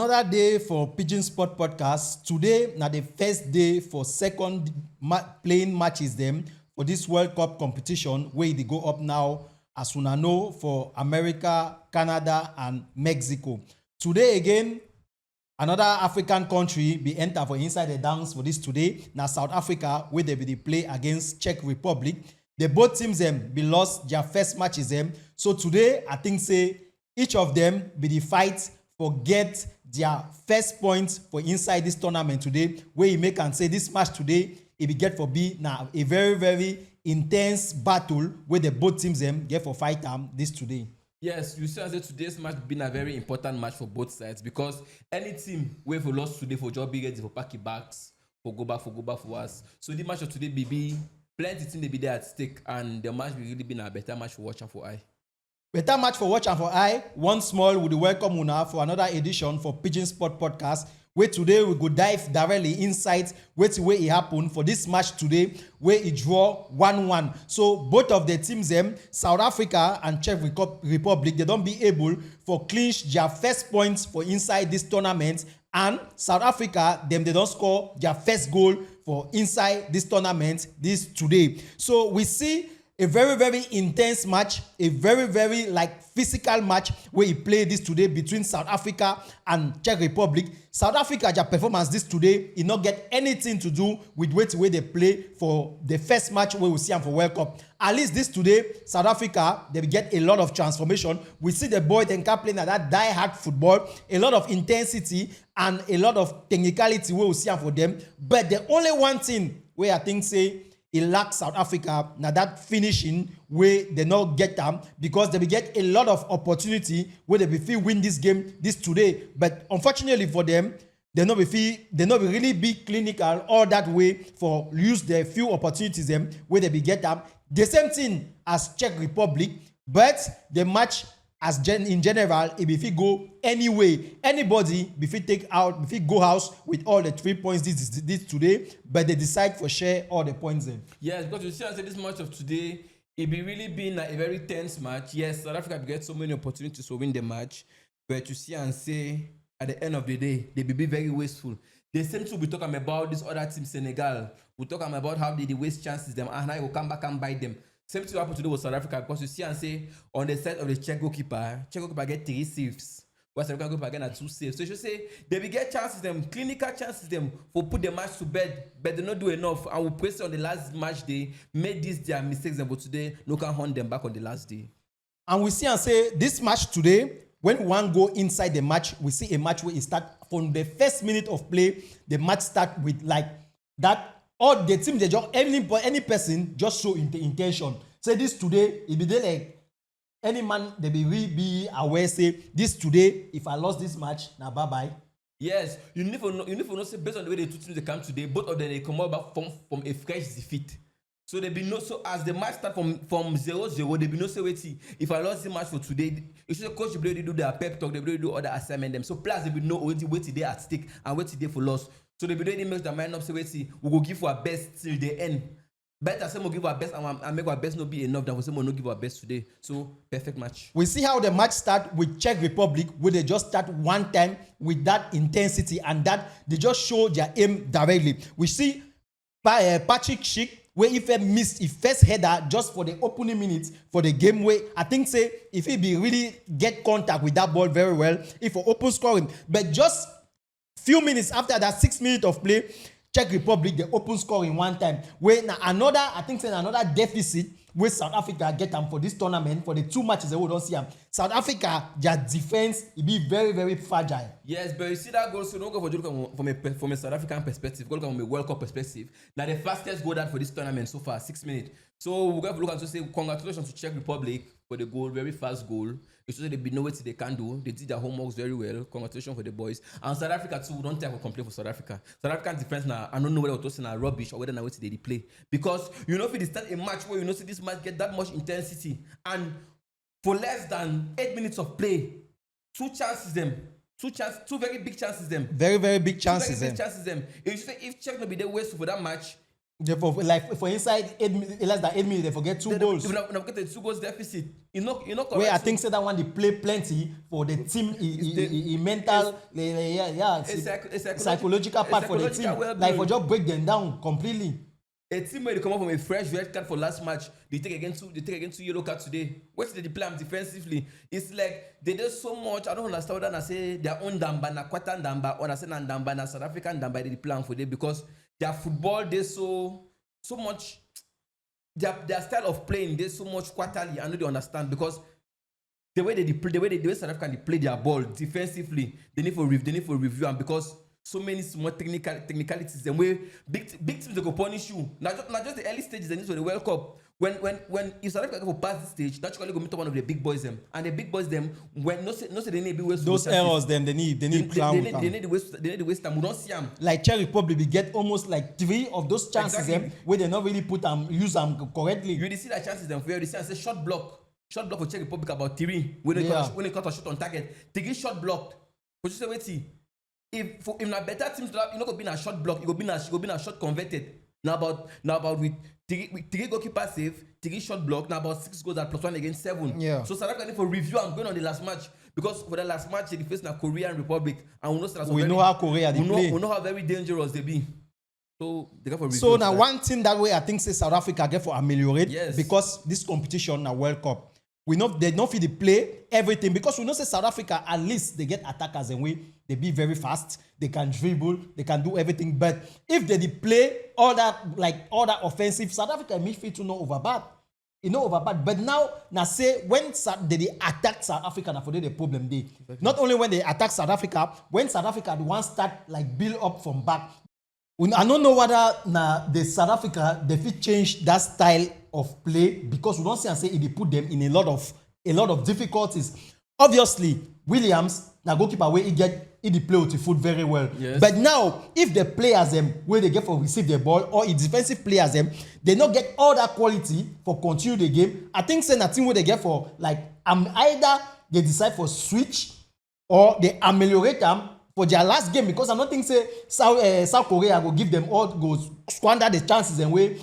another day for Pigeon Sport Podcast. Today na the first day for second playing matches them for this World Cup competition where they go up now as una know for America, Canada and Mexico. Today again, another African country be enter for inside the dance for this today. Now South Africa where they be the play against Czech Republic. The both teams them be lost their first matches them. So today I think say each of them be the fight for get their first points for inside this tournament today, where you make and say this match today, it be get for be now a very, very intense battle where the both teams them get for fight this today. Yes, you see, that today's match been a very important match for both sides because any team where for lost today for job be ready for pack it backs, for go back for us. So the match of today be plenty things they be there at stake, and the match will really be a better match for watch and for eye. Better match for watch and for eye. One small with the welcome una for another edition for Pigeon Sport Podcast. Where today we go dive directly inside where it happened for this match today, where it draw 1-1. So both of the teams them, South Africa and Czech Republic, they don't be able for clinch their first points for inside this tournament. And South Africa, they don't score their first goal for inside this tournament this today. So we see a very, very intense match, a very, very physical match where he played this today between South Africa and Czech Republic. South Africa, their performance this today, it not get anything to do with where they play for the first match where we see them for World Cup. At least this today, South Africa, they get a lot of transformation. We see the boys then playing at that die-hard football, a lot of intensity and a lot of technicality where we see them for them. But the only one thing where I think say, it lacks South Africa now that finishing where they not get them because they will get a lot of opportunity where they will feel win this game this today. But unfortunately for them, they not really be clinical all that way for use their few opportunities them where they will get them. The same thing as Czech Republic, but the match in general, if it go anyway, anybody if it take out, if it go house with all the 3 points this today, but they decide for share all the points then. Yes, because you see, I say this match of today, it be really been a very tense match. Yes, South Africa get so many opportunities to win the match, but you see and say at the end of the day, they be very wasteful. The same thing we talking about this other team, Senegal. We talking about how they waste chances them, and now you will come back and bite them. Same thing happened today with South Africa because you see and say on the side of the Czech goalkeeper get 3 saves, while South Africa goalkeeper get 2 saves. So you should say they will get chances them, clinical chances them for put the match to bed, but they not do enough. And we press on the last match day, made this their mistakes them, but today no can hunt them back on the last day. And we see and say this match today, when one go inside the match, we see a match where it start from the first minute of play. The match start with that. All the team, they just any person just show intention. Say this today, it be there any man they be aware say this today. If I lost this match, now bye bye. Yes, you need to know say based on the way the two teams they come today, both of them they come out back from a fresh defeat. So they be no so as the match start from 0-0, they be no say wait. If I lost the match for today, you should coach they do their pep talk, they do other assignment them. So players they be no wait today at stake and wait today for loss. So they be ready make their mind up say wait we go give our best till the end. Better say we give our best and make our best not be enough than we say we no give our best today. So perfect match. We see how the match start with Czech Republic where they just start one time with that intensity and that they just show their aim directly. We see Patrick Schick where if he missed his first header just for the opening minutes for the game where I think say if he be really get contact with that ball very well, if for open scoring, but just few minutes after that 6 minutes of play, Czech Republic they open score in one time. Where another deficit where South Africa get them for this tournament for the 2 matches they don't see them. South Africa their defense it be very, very fragile. Yes, but you see that goal, so don't go for from a South African perspective, go from a World Cup perspective. Now the fastest goal that for this tournament so far 6 minutes. So we got to look and say congratulations to Czech Republic for the goal, very fast goal. It's just they be know what they can do. They did their homeworks very well. Congratulations for the boys. And South Africa too, we don't take a complaint for South Africa. South African defense now, I don't know whether it's are rubbish or whether now they play. Because you know if they start a match where you know see this match get that much intensity and for less than 8 minutes of play, two very big chances them. Very, very big chances them. If Czech not be there waste for that match, Therefore, like for inside less than 8 minutes, they forget two goals. If we get a 2 goals deficit, you know correct. Where I think say that one they play plenty for the team, mental, psychological part for the team. Like for just break them down completely. A team where they come up from a fresh red card for last match, they take again two yellow cards today. What did they play defensively? It's like they do so much. I don't understand what I say. Their own Damba, na Kwata Damba, or I say Damba, na South African Damba, they plan for them because their football they so much. Their style of playing they so much quarterly. I know they understand because the way South Africa they play their ball defensively, they need for review and because. So many small technicalities and where big teams they go punish you. Not just the early stages and into the World Cup. When you South Africa go past this stage, naturally go meet one of the big boys them. And the big boys them when no say they need be waste. Those errors them they need they need the waste time. We don't see them. Like Czech Republic, we get almost like 3 of those chances them where they not really use them correctly. You see that chances them for you see and say shot block for Czech Republic about 3 when they cut a shot on target. 3 shot blocked. But you say wait. If na better teams, you know, go be na shot block, you go be na shot converted. Now about with 3 goalkeeper save, 3 shot block. Now about 6 goals at +1 against 7. Yeah. So South Africa need for review and going on the last match because for the last match they faced na Korean Republic and we know how Korea they play. We know how very dangerous they be. So they go for review. So now one thing that way I think say South Africa get for ameliorate because this competition na World Cup. We know they don't feel they play everything because we know say South Africa at least they get attackers and they be very fast, they can dribble, they can do everything. But if they play all that offensive, South Africa midfield to no overbad. Overbad. But now say when they attack South Africa, now for the problem they. Exactly. Not only when they attack South Africa, when South Africa the one start like build up from back. I don't know whether the South Africa they fit change that style of play because we don't see and say it put them in a lot of difficulties. Obviously, Williams, the goalkeeper, where he play with the foot very well. Yes. But now, if the players them where they get for receive the ball or if defensive players them, they not get all that quality for continue the game. I think say nothing where they get for like either they decide for switch or they ameliorate them for their last game because I don't think say South Korea will give them all goals, squander the chances and way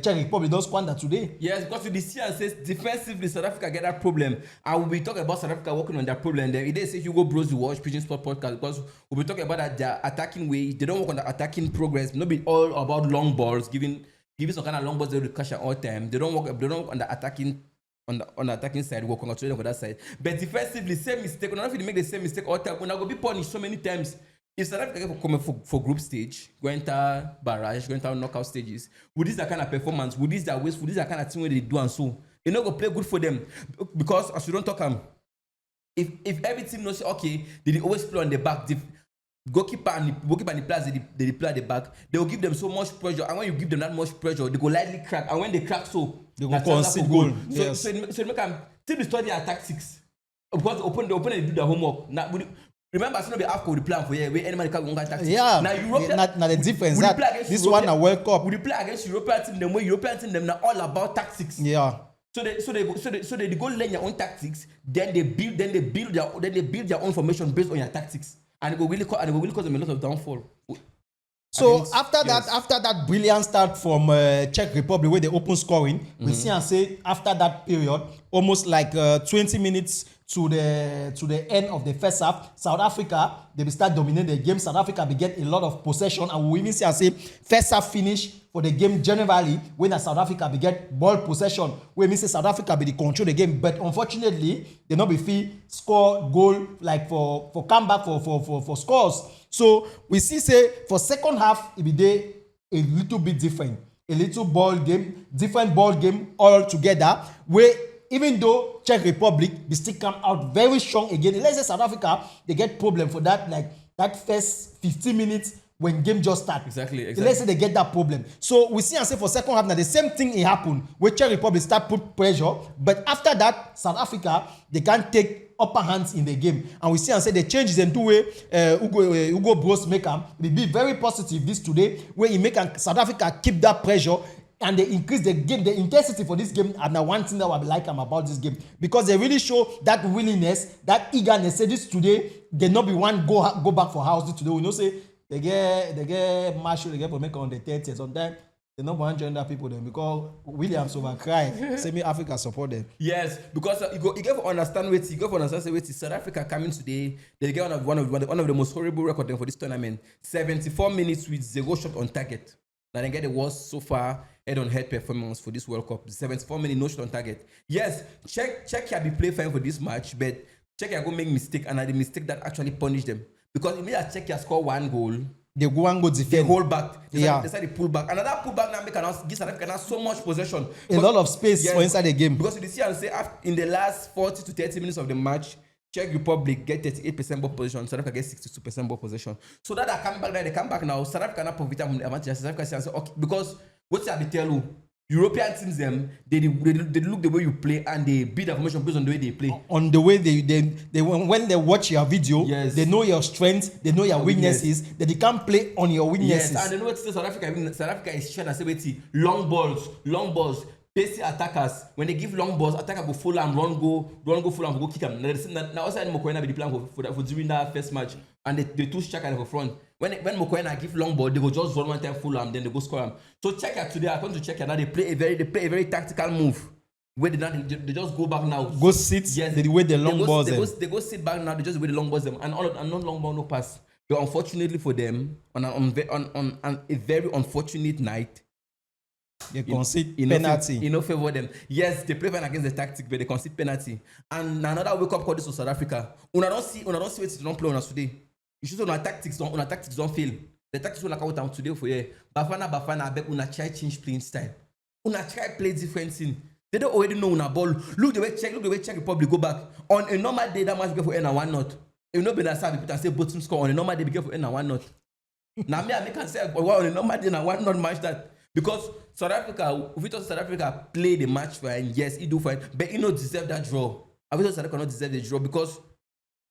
Czech Republic don't squander today. Yes, because we see and says defensively South Africa get that problem. And we'll be talking about South Africa working on that problem. Then they say Hugo Bros will watch Pigeon Sport podcast because we'll be talking about that their attacking way. They don't work on the attacking progress. Not be all about long balls, giving some kind of long balls they will catch at all time. They don't work on the attacking. On the attacking side, we're congratulating for that side. But defensively, same mistake. We're not going to make the same mistake all the time. We're not going to be punished so many times. If South Africa come for group stage, going to barrage, going to knockout stages, with this kind of performance, with this that waste, with this kind of thing where they do and so, you're not going to play good for them. Because as we don't talk, if every team knows, okay, they always play on the back, goalkeeper and the players they play at the back, they will give them so much pressure, and when you give them that much pressure, they go lightly crack, and when they crack so they go concede goal. Yes. So it make them team study their tactics because the opponent do their homework. Now remember, as soon as they have the plan for where anybody can go tactics. Yeah. Now Europe, not the difference. That this Europe, one a World Cup. We play against European team. Them where European team them now all about tactics. Yeah. So they go learn your own tactics. Then they build their own formation based on your tactics. And it will really cause them a lot of downfall. So after that brilliant start from Czech Republic where they open scoring, we see and say after that period, almost like 20 minutes to the end of the first half, South Africa they will start dominating the game. South Africa will get a lot of possession, and we even see and say first half finish for the game generally when South Africa will get ball possession. We mean say South Africa will control the game, but unfortunately they not be free score goal like for comeback for scores. So we see say for second half it be a little bit different, different ball game altogether. Where even though Czech Republic they still come out very strong again. Let's say South Africa they get problem for that like that first 15 minutes when game just start. Exactly. Let's say they get that problem. So we see and say for second half now the same thing it happen where Czech Republic start put pressure, but after that South Africa they can't take upper hands in the game, and we see and say the changes in two way Hugo Bros make them will be very positive this today where he make South Africa keep that pressure and they increase the game, the intensity for this game. And now one thing that I like about this game because they really show that willingness, that eagerness. Say this today, they not be one go back for house this today. We know say they get Marshall, they get for make on the 30th. Sometimes the number one gender people then because Williams over cry. Say me Africa support them. Yes, because you get to understand what you got to understand what South Africa coming today. They get one of the most horrible records for this tournament. 74 minutes with 0 shot on target. Now they get the worst so far head-on-head performance for this World Cup. 74 minutes no shot on target. Yes, Czech can be play fine for this match, but Czech can go make mistake and the mistake that actually punish them because it means that Czech can score 1 goal. They go and go defend. They hold back. They Yeah. decide to pull back. Another pull back now give South Africa so much possession. A lot of space for inside the game. Because you see and say in the last 40 to 30 minutes of the match, Czech Republic get 38% ball possession, South Africa get 62% ball possession. So that they come back there, they come back now. South Africa not profit from the advantage. South Africa say, okay, because what I be tell you, European teams them they look the way you play and they beat the formation based on the way they play. On the way they when they watch your video, Yes. they know your strengths, they know your weaknesses, that they can play on your weaknesses. Yes, and they know what South Africa is trying to say wait, long balls, pacey attackers. When they give long balls, attacker go full and run go full and go kick them. Now also Mokoena be the plan for during that first match, and they two Chaka for front. When Mokoena give long ball, they go just run one time full and then they go score them. So Czech today, according to Czech now they play a very tactical move. Where they just go back now. Go sit. Yes, They way the long balls. They go sit back now. They just way the long balls them and not long ball no pass. But unfortunately for them, on a very unfortunate night, They concede penalty. You know, favor them. Yes, they play fine against the tactic, but they concede penalty. And another wake up call this to South Africa. Una don't see what they don't play on us today. You should know our tactics don't fail. The tactics will come out today for you. Bafana, I bet una try change playing style. Una try play different thing. They don't already know una ball. Look the way Czech Republic go back. On a normal day, that match be for N and 1-0. You know, better say people say both teams score on a normal day, be for N and 1-0. Now me, I can say on a normal day, and 1-0 match that. Because South Africa, if we thought South Africa play the match fine, yes, he do fine, but he not deserve that draw. I thought South Africa not deserve the draw because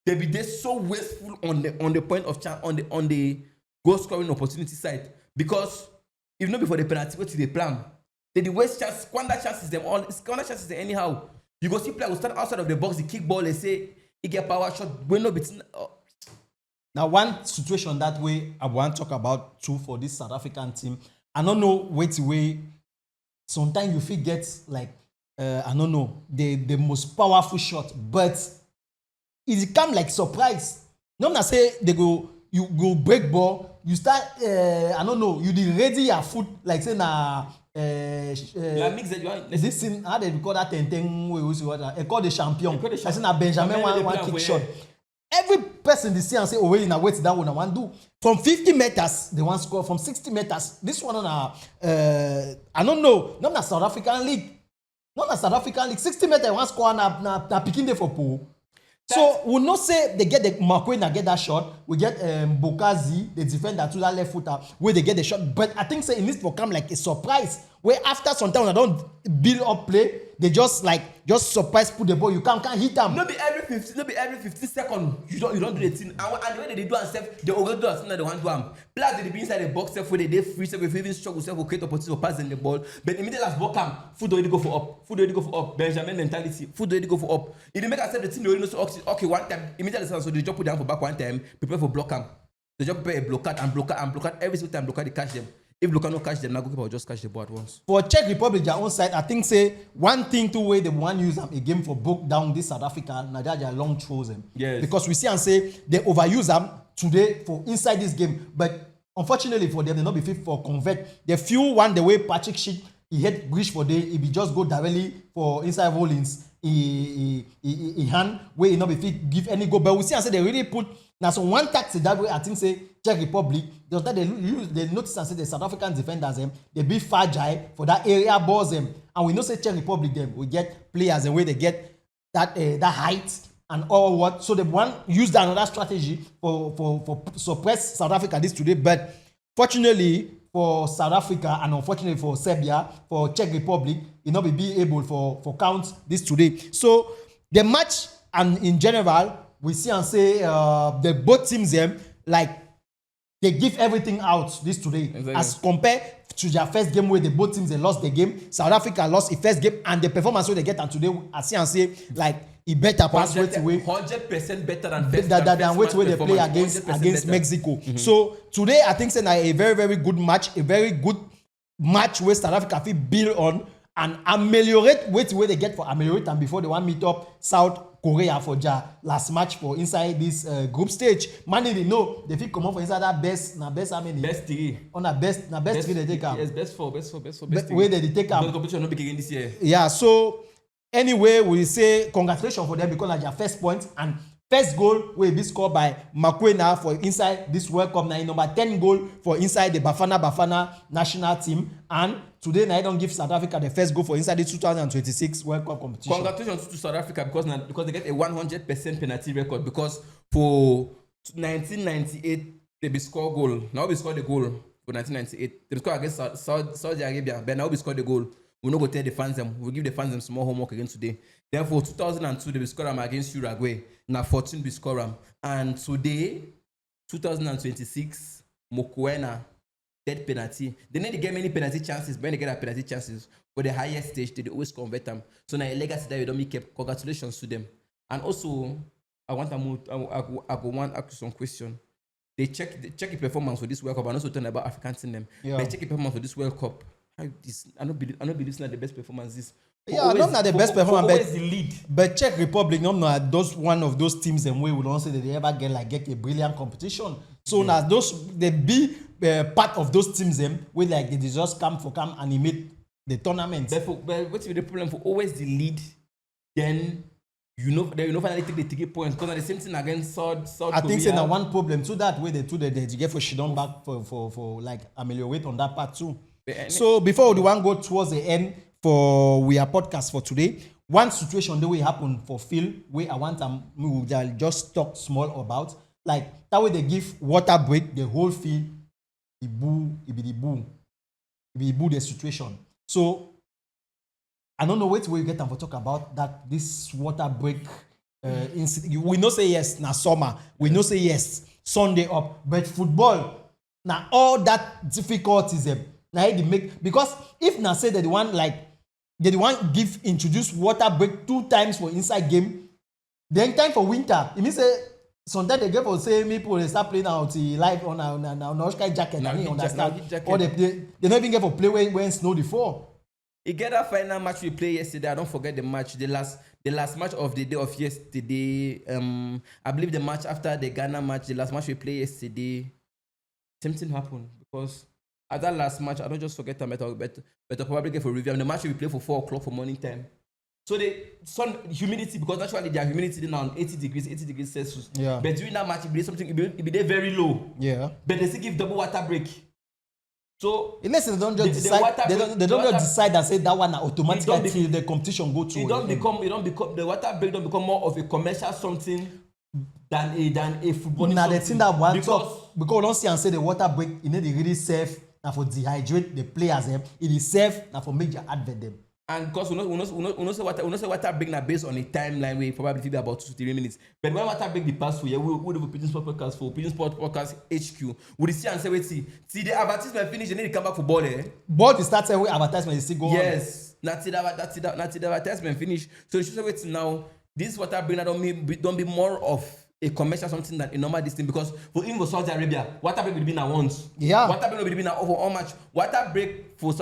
they so wasteful on the point of chance on the goal scoring opportunity side. Because if not before the penalty, what they plan? They waste chance, squander chances them anyhow. You go see player will stand outside of the box, the kick ball, they say he get power shot, when no between. Now, one situation that way I want to talk about too for this South African team. I don't know which way. Sometimes you feel get like I don't know the most powerful shot, but it come like surprise. No one say you go break ball, you start I don't know, you dey ready your foot like say na this thing how they call that ten we use what they call the champion. I say na Benjamin one kick shot. Every person they see and say, oh, well, now wait, that one I want to do. From 50 meters, they want to score. From 60 meters, this one on I don't know, not na South African League. Not na South African League. 60 meters, one score na picking there for pool. So we not say they get the Marquina get that shot. We get Bokazi, the defender to that left footer, where they get the shot. But I think say it needs to come like a surprise. Where after some time, when I don't build up play, they just surprise put the ball. You can't hit them. Not be every 15 seconds. You don't do the thing. And the way they do and stuff, they already do something that they want to do. Plus they be inside the box self where they free self if even struggle self will create opportunity for passing the ball. But immediately as ball come, food already go for up. Benjamin mentality, food already go for up. If they make us say the team they already know so okay one time immediately so they just put down for back one time, prepare for block them. They just prepare a block out every single time block out they catch them. If Luka no catch them, now goalkeeper will just catch the ball at once. For Czech Republic, their own side, I think say one thing two way they want use them a game for broke down this South Africa, now their long throws them. Yes. Because we see and say they overuse them today for inside this game, but unfortunately for them, they not be fit for convert. The few one the way Patrick Schick he hit bridge for day, he be just go directly for inside Rollins. He hand where he not be fit give any goal. But we see and say they really put now so one tactic that way I think say Czech Republic just that they notice and say the South African defenders them they be fragile for that area balls them, and we know say Czech Republic them we get players and where they get that height and all what, so they want use that another strategy for suppress South Africa this today. But fortunately for South Africa and unfortunately for Serbia, for Czech Republic, you know be able for count this today. So the match and in general we see and say the both teams them like they give everything out this today. Exactly. As compared to their first game where the both teams they lost the game. South Africa lost the first game and the performance where they get and today I see and say like it better pass way 100% better than way they play against Mexico. Mm-hmm. So today I think say a very very good match, a very good match where South Africa fit build on and ameliorate wait they get for ameliorate and before they want meet up South Korea for their last match for inside this group stage. Man, they know they fit come up for inside that best how many? Best three. On a best three they take am. Yes, best four. Where they take am. The competition no big again this year. Yeah, so anyway, we say congratulations for them because that's their first point and first goal will be scored by Makwena for inside this World Cup. Now number 10 goal for inside the Bafana national team. And today now I don't give South Africa the first goal for inside the 2026 World Cup competition. Congratulations to South Africa because they get a 100% penalty record because for 1998 they be score goal. Now we score the goal for 1998. They score against Saudi Arabia, but now we score the goal. We're not going to tell the fans them. We'll give the fans them small homework again today. Therefore, 2002, they will score them against Uruguay. Now 14 we score them. And today, 2026, Mokoena, dead penalty. They need to get many penalty chances. When they get a penalty chances, for the highest stage, they always convert them. So now a legacy that we don't make kept. Congratulations to them. And also, I want to ask you some question. They check the performance for this World Cup. I'm also talking about African team. Yeah. They check the performance for this World Cup. I don't believe this not the best performances. Yeah, not the best performance, but the lead. But Czech Republic, not those one of those teams and we don't say that they ever get a brilliant competition. So now those they be part of those teams them where like they just come animate the tournament. But what's the problem for always the lead? Then finally take the ticket points because the same thing against South Korea. I think now one problem too that way they get for Shidon back for like ameliorate on that part too. So before we want to go towards the end for our podcast for today, one situation that will happen for Phil, where I want we will just talk small about, like that way they give water break the whole field, it be the situation. So I don't know where you get them for talk about that this water break incident. We know say yes now summer, we know say yes Sunday up, but football now all that difficulties now they make because if now say that the one introduce water break 2 times for inside game, then time for winter. It means say sometimes they get for say people they start playing out live on a jacket and you understand. Or they don't even get for play when snow before. You get that final match we played yesterday. I don't forget the match. The last match of the day of yesterday. I believe the match after the Ghana match, the last match we played yesterday, something happened because at that last match, I don't just forget them, but probably get for review. And the match we play for 4 o'clock for morning time. So the sun humidity, because naturally their humidity now on 80 degrees Celsius. Yeah. But during that match, it be something, it be there very low. Yeah. But they still give double water break. So unless they don't just decide, they don't just decide and say that one automatically until the competition go to. It don't become the water break don't become more of a commercial something than a football. Now the thing that one because we don't see and say the water break, it need to really safe. Now for dehydrate the players, it is safe now for major advert them. And because we know say water break now based on a timeline where probably feel about 2 to 3 minutes. But when water break the past for year, we do Pigeon Sport podcast for Pigeon Sport podcast HQ. We see and say wait see the advertisement finish, they need to come back for ball there. Ball the start where advertisement is still going. Yes, that's the advertisement finish. So you should say wait now. This water break now don't be more of a commercial something than a normal this thing because for even for Saudi Arabia, water break will be now once. Yeah. Water break will be now over all match. Water break for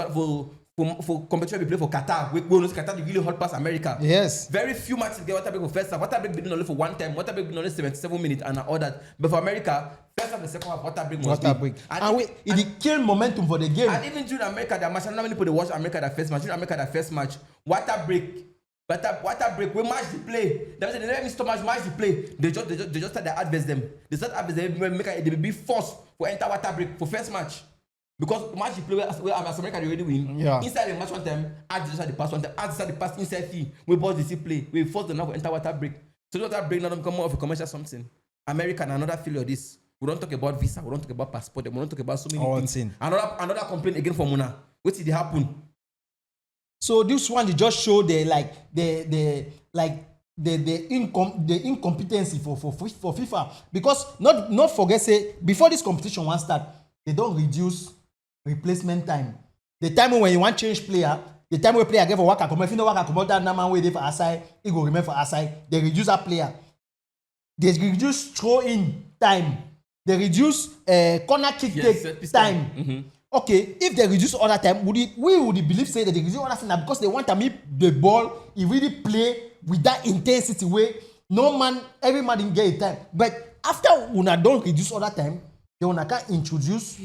competition we play for Qatar. We know Qatar really hot past America. Yes. Very few matches get water break for first half. Water break been only for 1 time. Water break been only 77 minutes and all that. But for America, first half and second half water break must be. And it kill momentum for the game. And even during America, the match, not many people watch America the first match. During America the first match, water break. We match the play. That means they never miss too much match the play. They just start to adverse them. They start adverse them make they be forced for enter water break for first match. Because match the play where America already win. Yeah. Inside the match 1 time, add the pass 1 time, add the pass inside fee. We both the play. We force them now to enter water break. So water break now become more of a commercial something. America and another failure of this. We don't talk about visa. We don't talk about passport. We don't talk about so many things. Another complaint again from Muna. What did happen? So this one they just show the incompetency for FIFA because not forget say before this competition one start they don't reduce replacement time. The time when you want change player, the time when player get for waka come if you know waka come out that man wey dey for outside, he go remain for outside. They reduce that player. They reduce throw in time. They reduce corner kick take time. Mm-hmm. okay, if they reduce other time, we would believe say that they reduce other time na because they want to make the ball he really play with that intensity way no man, every man didn't get a time. But after una don't reduce other time, then una can introduce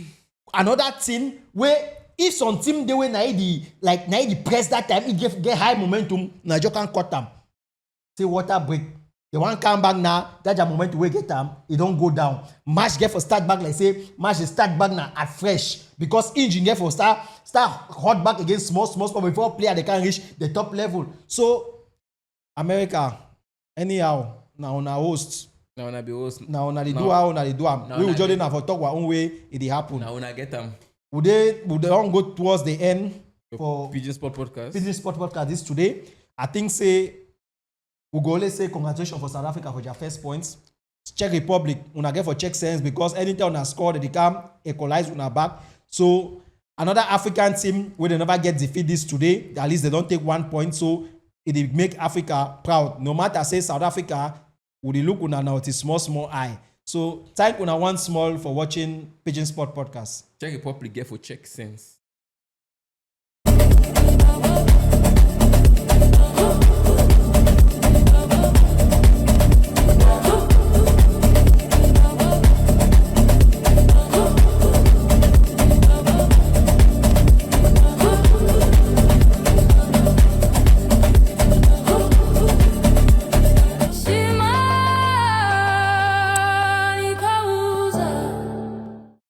another thing where if some team they way na the press that time, it get high momentum, na you can cut them. Say water break. They want come back now, that the moment we get them, it don't go down. Match get for start back, like say, match the start back now at fresh. Because engine get for start hot back against small sport before player they can reach the top level. So America, anyhow, now on our host. Now on be host. Now on the do how on the do am. We will just have to talk our own way, it happen. Now on get them. Would they don't go towards the end for Pigeon Sport Podcast? Pigeon Sport Podcast this today. I think say we go only say congratulations for South Africa for their first points. Czech Republic, una get for Czech sense because anytime una score, they come equalize una back. So another African team where they never get defeat this today, at least they don't take 1 point. So it make Africa proud. No matter say South Africa, would look una now with a small eye. So thank una one small for watching Pigeon Sport Podcast. Czech Republic get for Czech sense.